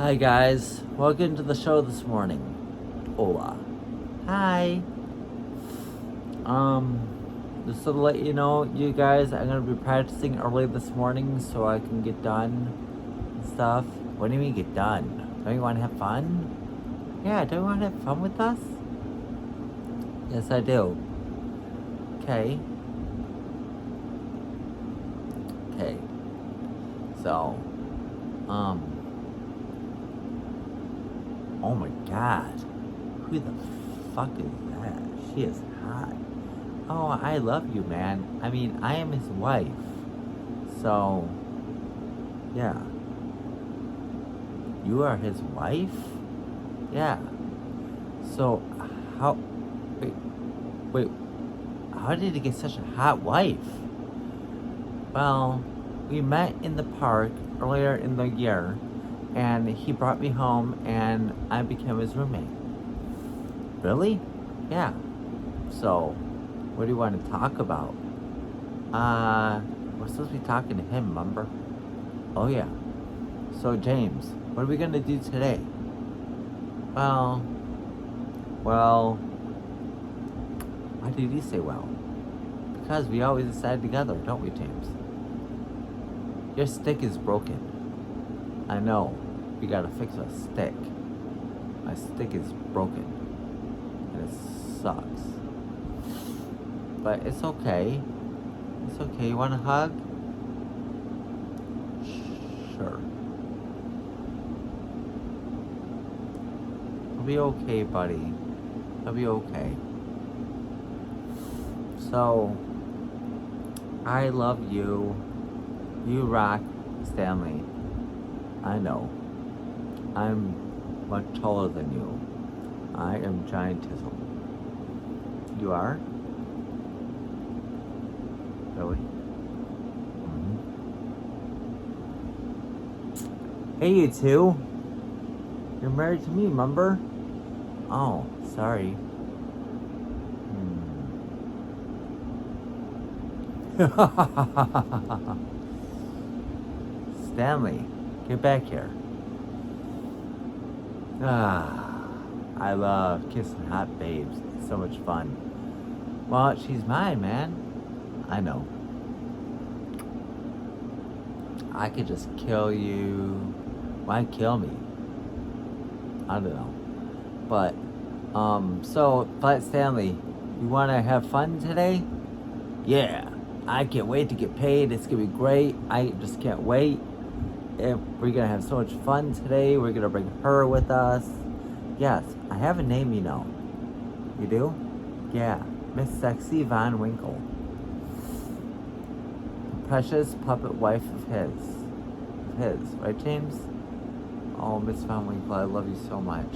Hi guys, welcome to the show this morning. Hola. Hi. Just to let you know, you guys, I'm gonna be practicing early this morning so I can get done and stuff. What do you mean get done? Don't you want to have fun? Yeah, don't you want to have fun with us? Yes, I do. Okay. Okay. So, oh my god. Who the fuck is that? She is hot. Oh, I love you, man. I mean, I am his wife. So, yeah. You are his wife? Yeah. So, how... Wait. How did he get such a hot wife? Well, we met in the park earlier in the year, and he brought me home, and I became his roommate. Really? Yeah. So, what do you want to talk about? We're supposed to be talking to him, remember? Oh, yeah. So, James, what are we gonna do today? Well, why did you say well? Because we always decide together, don't we, James? Your stick is broken. I know. We gotta fix our stick. My stick is broken. And it sucks. But it's okay. It's okay. You want a hug? Sure. It'll be okay, buddy. It'll be okay. So, I love you. You rock, Stanley. I know. I'm much taller than you. I am giantism. You are? Really? Mm-hmm. Hey, you two. You're married to me, remember? Oh, sorry. Stanley, get back here. I love kissing hot babes. It's so much fun. Well, she's mine, man. I know. I could just kill you. Why kill me? I don't know. But, but Stanley, you want to have fun today? Yeah. I can't wait to get paid. It's gonna be great. I just can't wait. We're gonna have so much fun today. We're gonna bring her with us. Yes, I have a name, you know. You do? Yeah, Miss Sexy Von Winkle. The precious puppet wife of his. Right, James? Oh, Miss Von Winkle, I love you so much.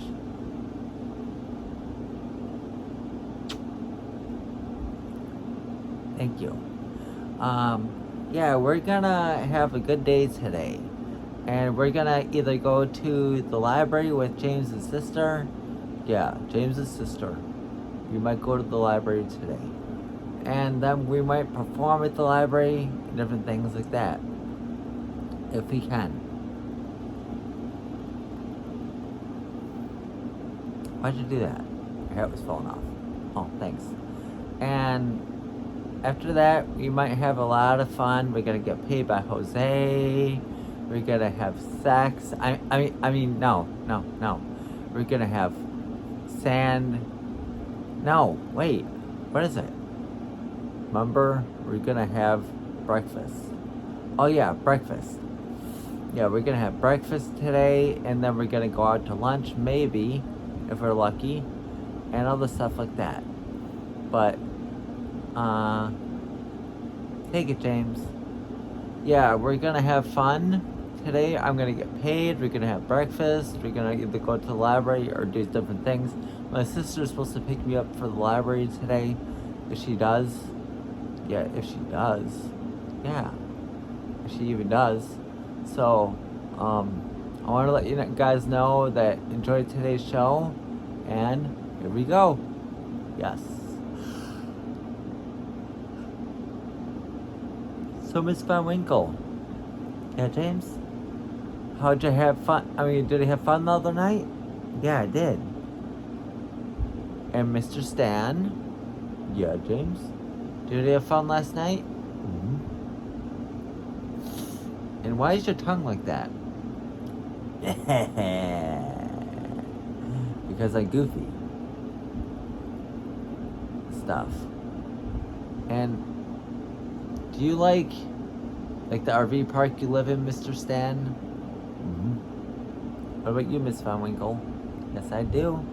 Thank you. Yeah, we're gonna have a good day today. And we're gonna either go to the library with James's sister. Yeah, James's sister. We might go to the library today. And then we might perform at the library, different things like that. If we can. Why'd you do that? Your hair was falling off. Oh, thanks. And after that, we might have a lot of fun. We're gonna get paid by Jose. We're gonna have sex. I mean, no. We're gonna have sand. No, wait. What is it? Remember, we're gonna have breakfast. Oh yeah, breakfast. Yeah, we're gonna have breakfast today, and then we're gonna go out to lunch, maybe, if we're lucky, and other stuff like that. But, take it, James. Yeah, we're gonna have fun today. I'm gonna get paid. We're gonna have breakfast. We're gonna either go to the library or do different things. My sister's supposed to pick me up for the library today. If she does. Yeah, if she does. Yeah. If she even does. So, I want to let you guys know that enjoy today's show. And here we go. Yes. So, Miss Van Winkle. Yeah, James? How'd you have fun? I mean, did he have fun the other night? Yeah, I did. And Mr. Stan? Yeah, James? Did he have fun last night? Mm-hmm. And why is your tongue like that? Because I'm goofy. Stuff. And do you like the RV park you live in, Mr. Stan? Mm-hmm. What about you, Miss Van Winkle? Yes, I do.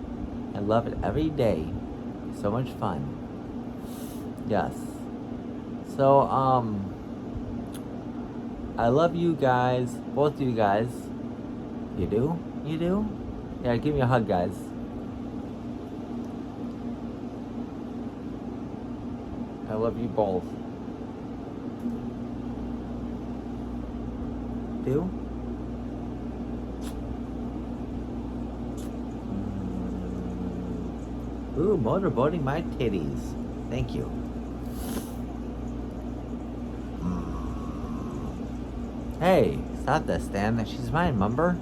I love it every day. So much fun. Yes. So, I love you guys. Both of you guys. You do? You do? Yeah, give me a hug, guys. I love you both. Do? Ooh, motorboating my titties. Thank you. Hey, stop that, Stan. She's mine, remember?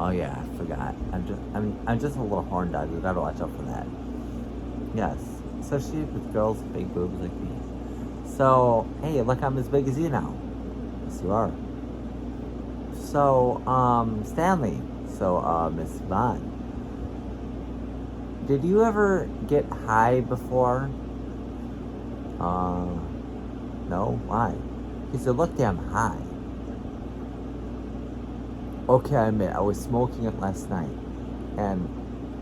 Oh yeah, I forgot. I'm just a little horn dog. You gotta watch out for that. Yes, especially with girls with big boobs like me. So hey, look, I'm as big as you now. Yes, you are. So Stanley. So Miss Vaughn. Did you ever get high before? No. Why? Because you look damn high. Okay, I admit, I was smoking it last night, and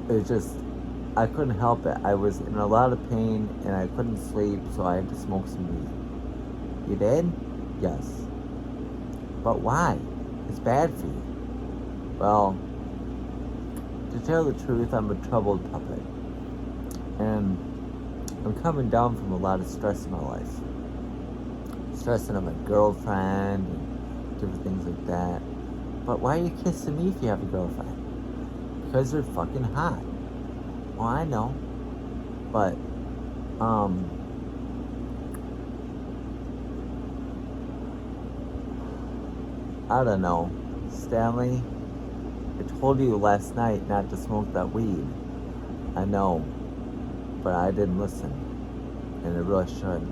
it was just, I couldn't help it. I was in a lot of pain, and I couldn't sleep, so I had to smoke some weed. You did? Yes. But why? It's bad for you. Well, to tell the truth, I'm a troubled puppet, and I'm coming down from a lot of stress in my life. Stressing on my girlfriend, and different things like that. But why are you kissing me if you have a girlfriend? Because you're fucking hot. Well, I know. But, I don't know. Stanley, I told you last night not to smoke that weed. I know. But I didn't listen. And I really should.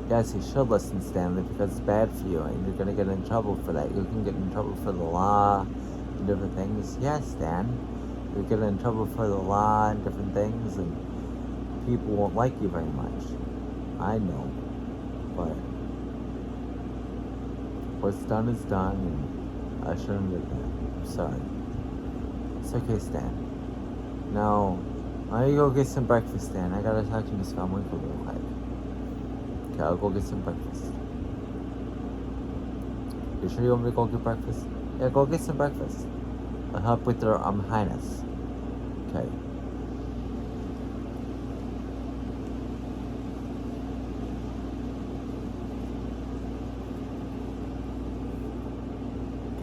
Yes, you should listen, Stanley, because it's bad for you, and you're gonna get in trouble for that. You can get in trouble for the law and different things. Yes, Stan, you'll get in trouble for the law and different things, and people won't like you very much. I know, but what's done is done, and I shouldn't have done that. I'm sorry. It's okay, Stan. Now, why don't you go get some breakfast, Stan? I gotta talk to Miss Van Winkle real quick. Okay, I'll go get some breakfast. You sure you want me to go get breakfast? Yeah, go get some breakfast. I'll help with your highness. Okay.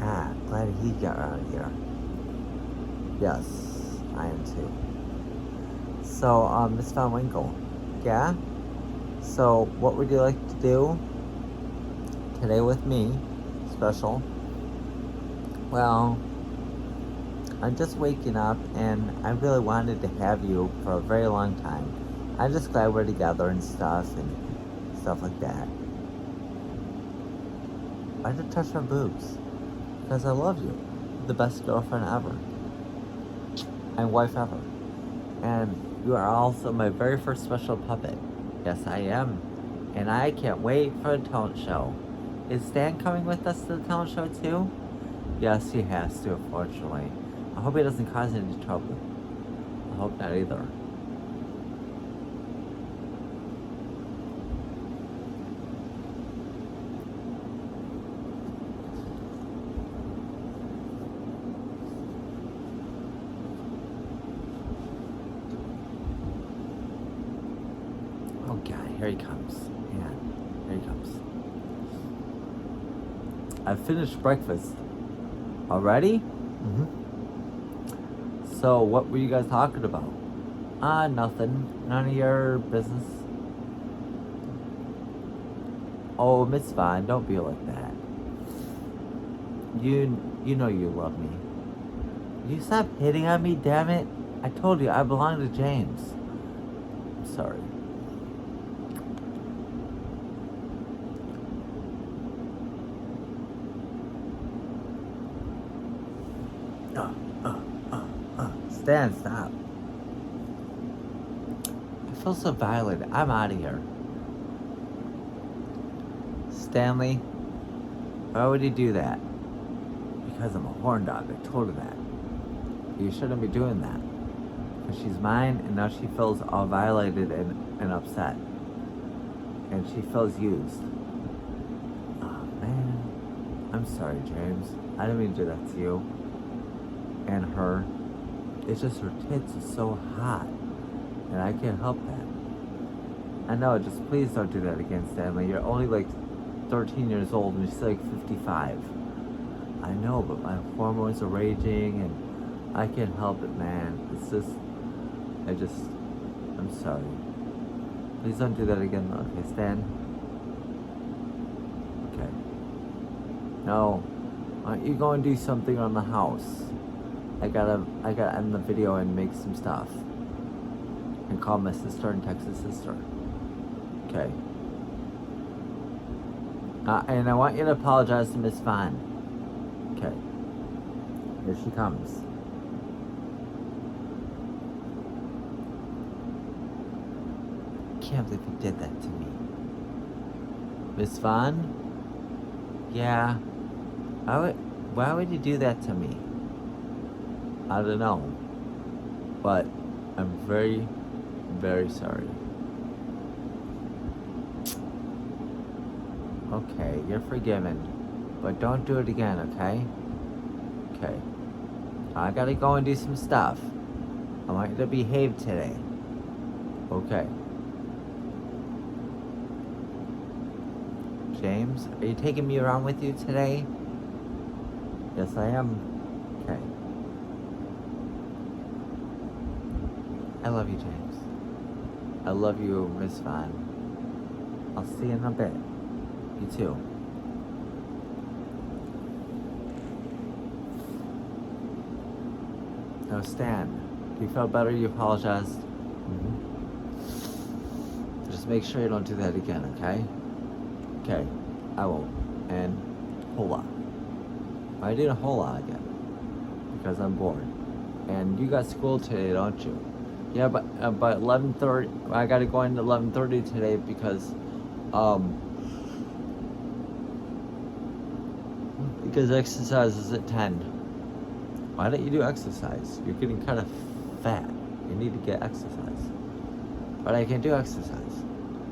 God, glad he got out of here. Yes, I am too. So, Miss Van Winkle. Yeah? So, what would you like to do today with me? Special? Well, I'm just waking up, and I really wanted to have you for a very long time. I'm just glad we're together and stuff like that. I just touch my boobs because I love you. You're the best girlfriend ever and wife ever. And you are also my very first special puppet. Yes, I am. And I can't wait for the talent show. Is Stan coming with us to the talent show too? Yes, he has to, unfortunately. I hope he doesn't cause any trouble. I hope not either. Oh God, here he comes. Man, here he comes. I finished breakfast. Already? Mm-hmm. So, what were you guys talking about? Nothing. None of your business. Oh, Miss Vaughn, don't be like that. You know you love me. You stop hitting on me, damn it. I told you I belong to James. I'm sorry. Stan, stop. I feel so violated. I'm out of here. Stanley, why would he do that? Because I'm a horn dog. I told her that. You shouldn't be doing that. Because she's mine, and now she feels all violated and upset. And she feels used. Oh, man. I'm sorry, James. I didn't mean to do that to you. And her. It's just her tits are so hot. And I can't help that. I know, just please don't do that again, Stanley. You're only like 13 years old and she's like 55. I know, but my hormones are raging and I can't help it, man. It's just, I'm sorry. Please don't do that again, okay, Stan? Okay. No. Why don't you go and do something on the house? I gotta end the video and make some stuff. And call my sister and text his sister. Okay. And I want you to apologize to Miss Vaughn. Okay. Here she comes. Can't believe you did that to me. Miss Vaughn? Yeah. Why would you do that to me? I don't know. But I'm very, very sorry. Okay, you're forgiven. But don't do it again, okay? Okay. I gotta go and do some stuff. I want you to behave today. Okay. James, are you taking me around with you today? Yes, I am. Okay. I love you, James. I love you, Miss Vaughn. I'll see you in a bit. You too. Now, Stan, you felt better? You apologized? Mm-hmm. Just make sure you don't do that again, okay? Okay, I won't. And hola. I did a hola again. Because I'm bored. And you got school today, don't you? Yeah, but 11:30. I gotta go into 11:30 today because exercise is at 10. Why don't you do exercise? You're getting kind of fat. You need to get exercise. But I can't do exercise.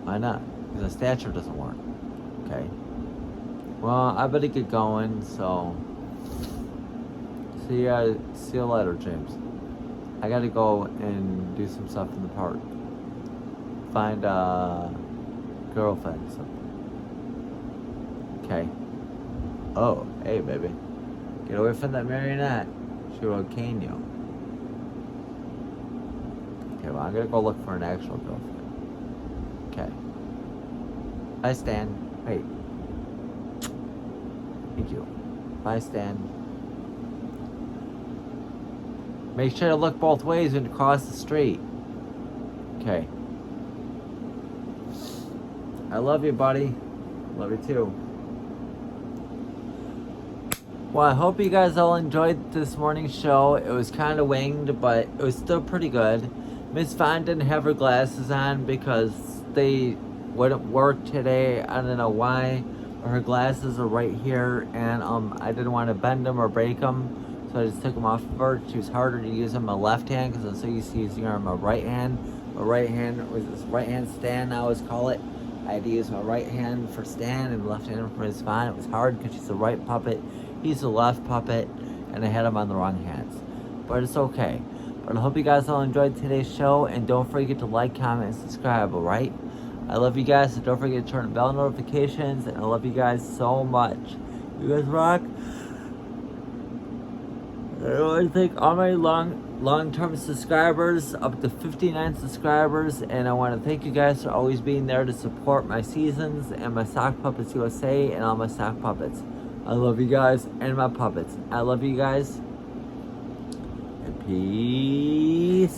Why not? Because the stature doesn't work. Okay. Well, I better get going. So see you later, James. I gotta go and do some stuff in the park. Find a girlfriend or something. Okay. Oh, hey, baby. Get away from that marionette. She will cane you. Okay, well, I'm gonna go look for an actual girlfriend. Okay. Bye, Stan. Wait. Thank you. Bye, Stan. Make sure to look both ways when you cross the street. Okay. I love you, buddy. Love you too. Well, I hope you guys all enjoyed this morning's show. It was kind of winged, but it was still pretty good. Miss Vaughn didn't have her glasses on because they wouldn't work today. I don't know why. Her glasses are right here, and I didn't want to bend them or break them. So I just took them off of her. She was harder to use on my left hand because I'm so used to using her on my right hand. My right hand was this right hand stand, I always call it. I had to use my right hand for Stan and left hand for Miss Vaughn. It was hard because she's the right puppet, he's the left puppet, and I had him on the wrong hands. But it's okay. But I hope you guys all enjoyed today's show, and don't forget to like, comment, and subscribe, alright? I love you guys, so don't forget to turn on bell notifications, and I love you guys so much. You guys rock. I want to thank all my long-term subscribers, up to 59 subscribers, and I want to thank you guys for always being there to support my seasons and my Sock Puppets USA and all my sock puppets. I love you guys and my puppets. I love you guys. And peace out.